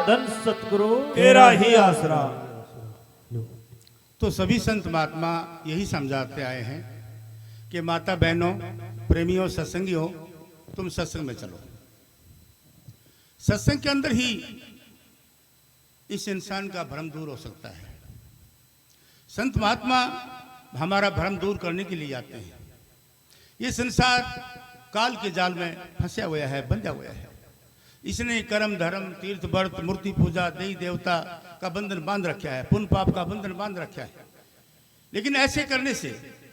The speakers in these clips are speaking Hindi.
धन सतगुरु तेरा ही आसरा। तो सभी संत महात्मा यही समझाते आए हैं कि माता बहनों, प्रेमियों, सत्संगियों, तुम सत्संग में चलो। सत्संग के अंदर ही इस इंसान का भ्रम दूर हो सकता है। संत महात्मा हमारा भ्रम दूर करने के लिए आते हैं। ये संसार काल के जाल में फंसा हुआ है, बंधा हुआ है। इसने कर्म, धर्म, तीर्थ, व्रत, मूर्ति पूजा, देवी देवता का बंधन बांध रखा है, पुण्य पाप का बंधन बांध रखा है। लेकिन ऐसे करने से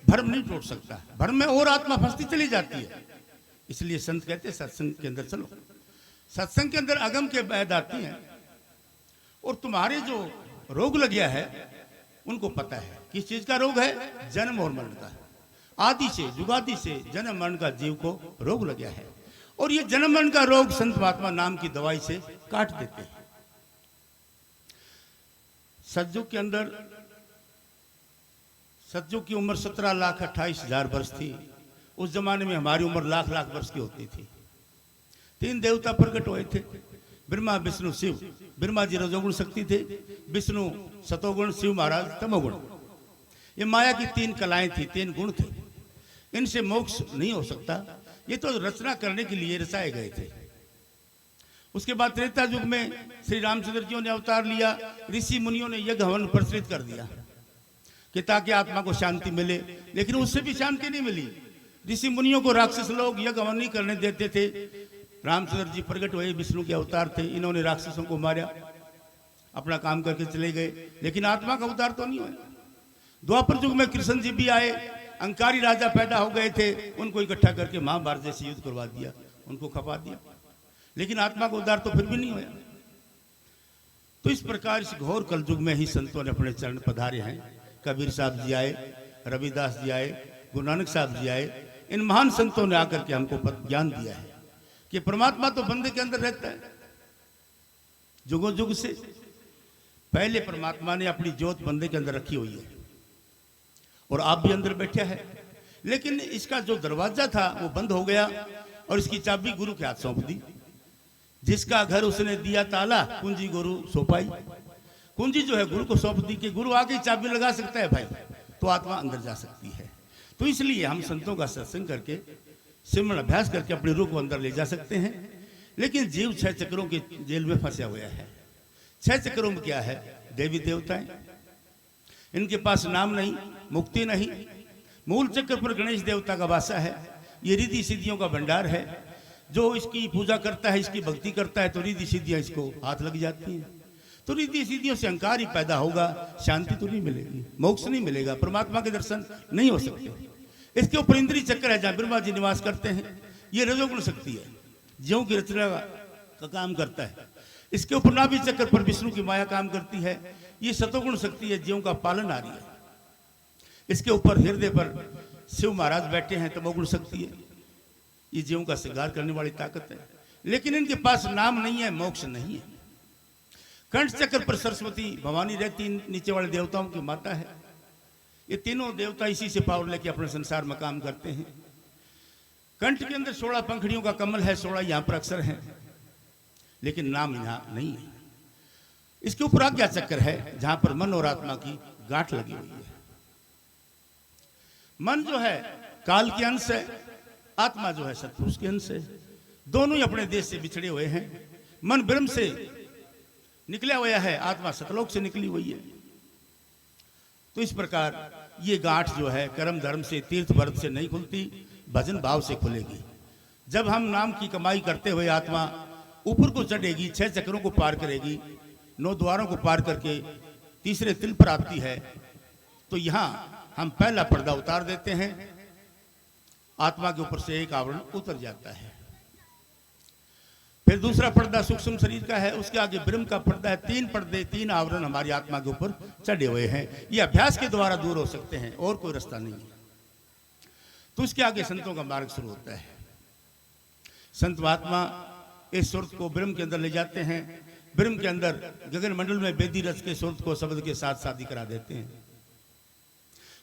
भ्रम नहीं टूट सकता। भ्रम में और आत्मा फंसती चली जाती है। इसलिए संत कहते हैं सत्संग के अंदर चलो। सत्संग के अंदर अगम के वैद आती हैं और तुम्हारे जो रोग लग गया है उनको पता है किस चीज का रोग है। जन्म और मरण का। आदि से, जुगादि से जन्म मरण का जीव को रोग लग गया है और ये जन्म मरण का रोग संत महात्मा नाम की दवाई से काट देते हैं। सतयुग के अंदर, सतयुग की उम्र 17,28,000 वर्ष थी। उस जमाने में हमारी उम्र लाख लाख वर्ष की होती थी। 3 देवता प्रकट हुए थे, ब्रह्मा, विष्णु, शिव। ब्रह्मा जी रजोगुण शक्ति थे, विष्णु सतोगुण, शिव महाराज तमोगुण। ये माया की 3 कलाएं थी, 3 गुण थे। इनसे मोक्ष नहीं हो सकता। ये तो रचना करने के लिए रचाए गए थे। उसके बाद त्रेता युग में श्री रामचंद्र जी ने अवतार लिया। ऋषि मुनियों ने यज्ञ हवन प्रचलित कर दिया कि ताकि आत्मा को शांति मिले। लेकिन उससे भी शांति नहीं मिली। ऋषि मुनियों को राक्षस लोग यज्ञ हवन नहीं करने देते थे। रामचंद्र जी प्रकट हुए, विष्णु के अवतार थे। इन्होंने राक्षसों को मारा, अपना काम करके चले गए। लेकिन आत्मा का अवतार तो नहीं हुआ। द्वापर युग में कृष्ण जी भी आए। अंकारी राजा पैदा हो गए थे, उनको इकट्ठा करके महाभारत जैसे युद्ध करवा दिया, उनको खपा दिया। लेकिन आत्मा का उद्धार तो फिर भी नहीं हुआ। तो इस प्रकार इस घोर कलयुग में ही संतों ने अपने चरण पधारे हैं। कबीर साहब जी आए, रविदास जी आए, गुरु नानक साहब जी आए। इन महान संतों ने आकर के हमको ज्ञान दिया है कि परमात्मा तो बंदे के अंदर रहता है। जुगों जुग से पहले परमात्मा ने अपनी ज्योत बंदे के अंदर रखी हुई है और आप भी अंदर बैठा है। लेकिन इसका जो दरवाजा था वो बंद हो गया और इसकी चाबी गुरु के हाथ सौंप दी। जिसका घर उसने दिया ताला, कुंजी गुरु सौंपाई। कुंजी जो है गुरु को सौंप दी कि गुरु आके चाबी लगा सकता है भाई, तो आत्मा अंदर जा सकती है। तो इसलिए हम संतों का सत्संग करके, सिमरन अभ्यास करके अपनी रूह को अंदर ले जा सकते हैं। लेकिन जीव 6 चक्रों के जेल में फंसा हुआ है। 6 चक्रों में क्या है? देवी देवताएं, इनके पास नाम नहीं, मुक्ति नहीं। मूल चक्र पर गणेश देवता का वासा है। ये रिद्धि सिद्धियों का भंडार है। जो इसकी पूजा करता है, इसकी भक्ति करता है, तो रिद्धि सिद्धियां इसको हाथ लग जाती हैं। तो रिद्धि सिद्धियों से अहंकार ही पैदा होगा, शांति तो नहीं मिलेगी, मोक्ष नहीं मिलेगा, परमात्मा के दर्शन नहीं हो सकते। इसके ऊपर इंद्रिय चक्र है जहां ब्रह्मा जी निवास करते हैं। ये रजोगुण शक्ति है, ज्यों की रचना का काम करता है। इसके ऊपर नाभि चक्र पर विष्णु की माया काम करती है। ये सतोगुण शक्ति है, ज्यों का पालन आ रही है। इसके ऊपर हृदय पर शिव महाराज बैठे हैं, तमोगुण शक्ति है। ये जीवों का श्रृंगार करने वाली ताकत है। लेकिन इनके पास नाम नहीं है, मोक्ष नहीं है। कंठ चक्र पर सरस्वती भवानी रहती, नीचे वाले देवताओं की माता है। ये तीनों देवता इसी से पावर लेके अपने संसार में काम करते हैं। कंठ के अंदर 16 पंखड़ियों का कमल है, 16 यहां पर अक्षर है, लेकिन नाम यहां नहीं है। इसके ऊपर आज्ञा चक्र है जहां पर मन और आत्मा की गांठ लगी हुई है। मन जो है काल के अंश है, आत्मा जो है सत्पुरुष के अंश है। दोनों ही अपने देश से बिछड़े हुए हैं। मन ब्रह्म से निकला हुआ है, आत्मा सतलोक से निकली हुई है। तो इस प्रकार ये गांठ जो है कर्म धर्म से, तीर्थ व्रत से नहीं खुलती, भजन भाव से खुलेगी। जब हम नाम की कमाई करते हुए आत्मा ऊपर को चढ़ेगी, 6 चक्रों को पार करेगी, 9 द्वारों को पार करके तीसरे तिल पर आती है, तो यहां हम पहला पर्दा उतार देते हैं। आत्मा के ऊपर से एक आवरण उतर जाता है। फिर दूसरा पर्दा सूक्ष्म शरीर का है, उसके आगे ब्रह्म का पर्दा है। 3 पर्दे, 3 आवरण हमारी आत्मा के ऊपर चढ़े हुए हैं। ये अभ्यास के द्वारा दूर हो सकते हैं, और कोई रास्ता नहीं है। तो उसके आगे संतों का मार्ग शुरू होता है। संत महात्मा इस सुरत को ब्रह्म के अंदर ले जाते हैं। ब्रह्म के अंदर गगन मंडल में वेदी रच के सुरत को शब्द के साथ शादी करा देते हैं।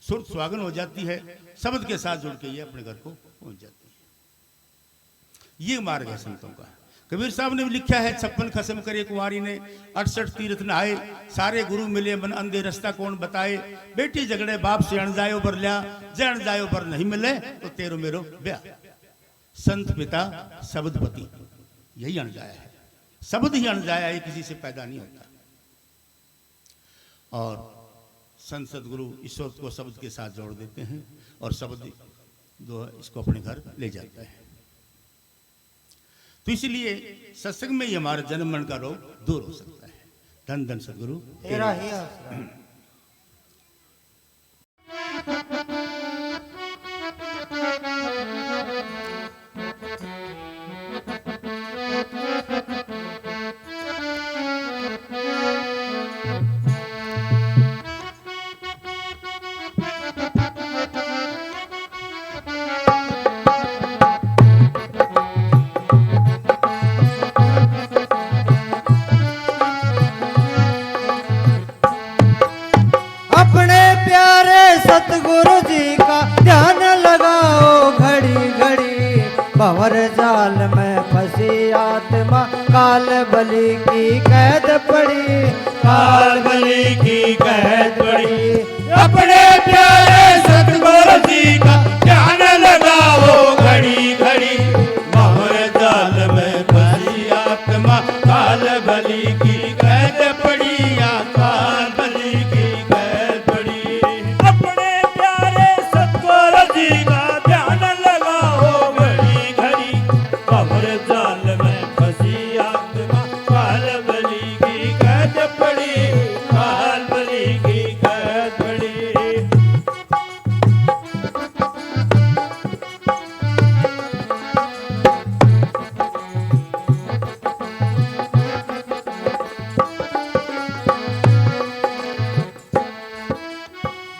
सुरत सुहागन हो जाती है, शब्द के साथ जुड़ के ये अपने घर को पहुंच जाती है। ये मार्ग है संतों का। कबीर साहब ने भी लिखा है 56 खसम करे कुंवारी ने 68 तीर्थ नहाए सारे गुरु मिले मन अंधे रास्ता कौन बताए बेटी झगड़े बाप से अण जायो बर लिया जण जायो बर नहीं मिले तो तेरो मेरो ब्याह। संत पिता शब्दपति यही अण जाया है, शब्द ही अण जाया है, किसी से पैदा नहीं होता। और संत सदगुरु ईश्वर को शब्द के साथ जोड़ देते हैं और शब्द जो है इसको अपने घर ले जाता है। तो इसलिए सत्संग में ही हमारा जन्म मरण का रोग दूर हो सकता है। धन धन सदगुरु तेरा ही आसरा। अपने प्यारे सतगुरु जी का ध्यान लगाओ घड़ी घड़ी, भंवर जाल में फंसी आत्मा काल बलि की कैद पड़ी, काल बलि की कैद पड़ी। अपने प्यारे सतगुरु जी का ध्यान लगाओ घड़ी घड़ी, भंवर जाल में फंसी आत्मा काल बलि की कैद पड़ी, या काल बलि की कैद पड़ी। अपने प्यारे सतगुरु जी का ध्यान लगाओ घड़ी घड़ी, भंवर जाल में फंसी आत्मा काल बलि की कैद पड़ी, काल बलि की कैद पड़ी।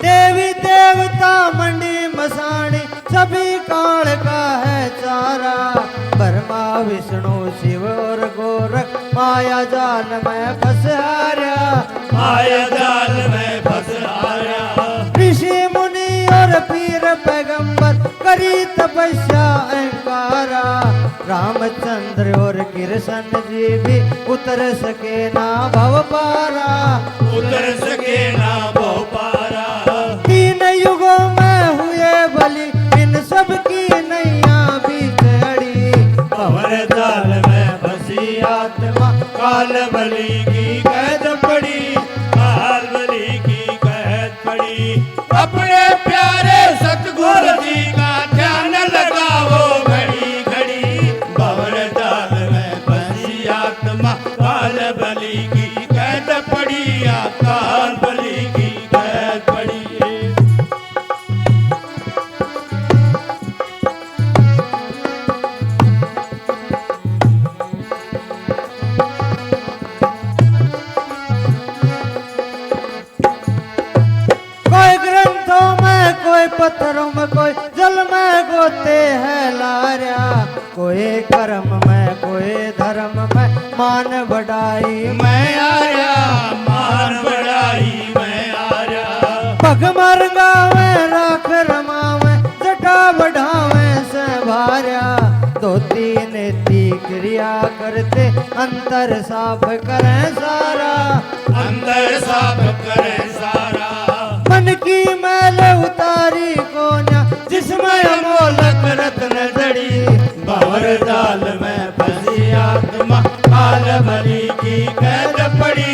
देवी देवता मंडी मसाणी सभी काल का है चारा, ब्रह्मा विष्णु शिव और गोरख माया जाल में फंस हारा, माया जाल में फंस आया। ऋषि मुनि और पीर पैगंबर करी तपस्या अहंकारा, रामचंद्र और कृष्ण जी भी उतर सके ना भव पारा, उतर सके ना वो पारा। तीन युगों में हुए बलि इन सब की नैया बीच अड़ी, भंवर जाल में फंसी आत्मा काल बलि की कैद पड़ी, काल बलि की कैद पड़ी। अपने प्यारे सतगुरु जी का ध्यान लगाओ घड़ी घड़ी, भंवर जाल में फंसी आत्मा काल बलि की कैद पड़ी, या काल बलि की कैद पड़ी। कोई ग्रंथों में कोई पत्थरों में कोई जल में गोते हैं लारिया, कोई कर्म में कोई धर्म में मान बढ़ाई मैं आया मान बढ़ाई मैं आया। पग मर गावे राख रमावे जटा बढ़ावे से भार्या, धोती नेति क्रिया करते अंतर साफ करें सारा, अंदर साफ करे सारा। मन की मैल उतारी कोन्या जिसमें अमोलक रत्न जड़ी, भंवर जाल में फंसी आत्मा काल बलि की कैद पड़ी,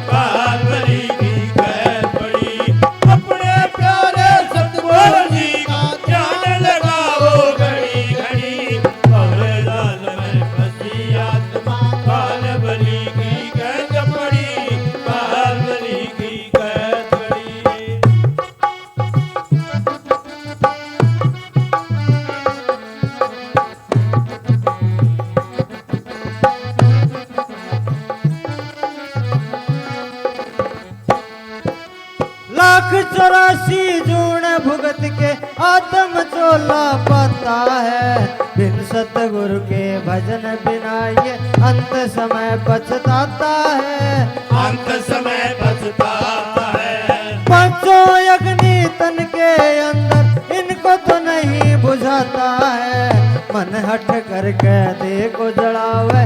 काल बलि की कैद पड़ी। अपने प्यारे सतगुरु जी का ध्यान लगाओ घड़ी घड़ी, भंवर जाल में फंसी आत्मा काल बलि की कैद पड़ी, काल बलि की कैद पड़ी। लाख 84 जून भुगत के आत्म चोला पाता है, बिन सतगुरु के भजन बिना ये अंत समय पछताता है, अंत समय पछताता है। पांचों अग्नि तन के अंदर इनको तो नहीं बुझाता है, मन हट करके देखो जड़ावे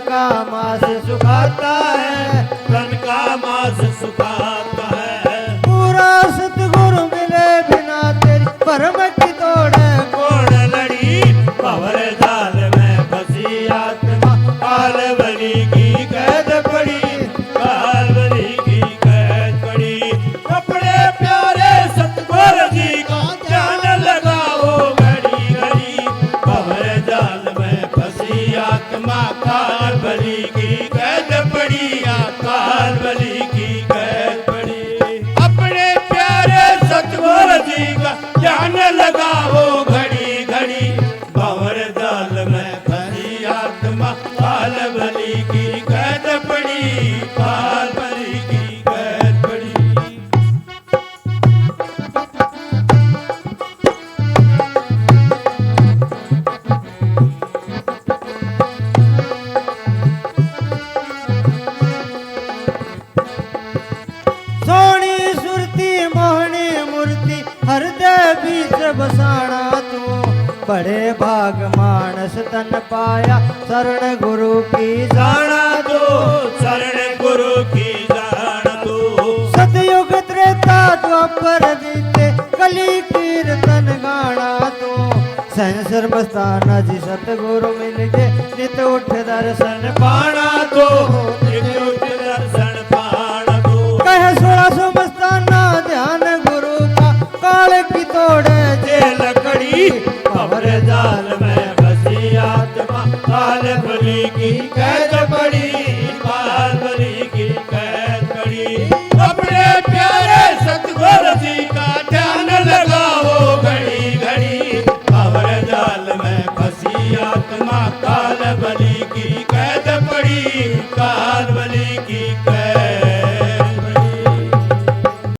का मांस सुखाता है, तन का मांस सुखाता है। पूरा सतगुरु मिले बिना तेरी परम की तोड़ कोण लड़ी भंवर जाल में फंसी आत्मा, काल बलि की कैद पड़ी, काल बलि की कैद पड़ी। अपने प्यारे सतगुरु जी का ध्यान लगाओ घड़ी घड़ी, भंवर जाल में फंसी आत्मा, काल बलि की कैद पड़ी, काल बलि की कैद पड़ी। अपने प्यारे सतगुरु जी का ध्यान लगाओ घड़ी घड़ी, भंवर जाल में फंसी आत्मा, काल बलि की कैद पड़ी, काल बलि की कैद पड़ी। सोनी सुरती मोहनी मूर्ति हृदय बीच बसाना तू, बड़े भाग मानस तन पाया शरण गुरु की जाना तो शरण गुरु की जाना तो, सतयुग त्रेता द्वापर बीते कली कीर्तन गाना तू, संसर मस्ताना जी सतगुरु मिल गए नित उठ दर्शन पाना तो नित्य दर्शन पाना तो। कह 1600 मस्ताना ध्यान गुरु का, काल की तोड़े जेल कड़ी, भंवर जाल में फंसी आत्मा, काल बलि की कैद पड़ी, काल बलि की कैद पड़ी। अपने प्यारे सतगुरु जी का ध्यान लगाओ घड़ी घड़ी, भंवर जाल में फंसी आत्मा, काल बलि की कैद पड़ी, काल बलि की कैद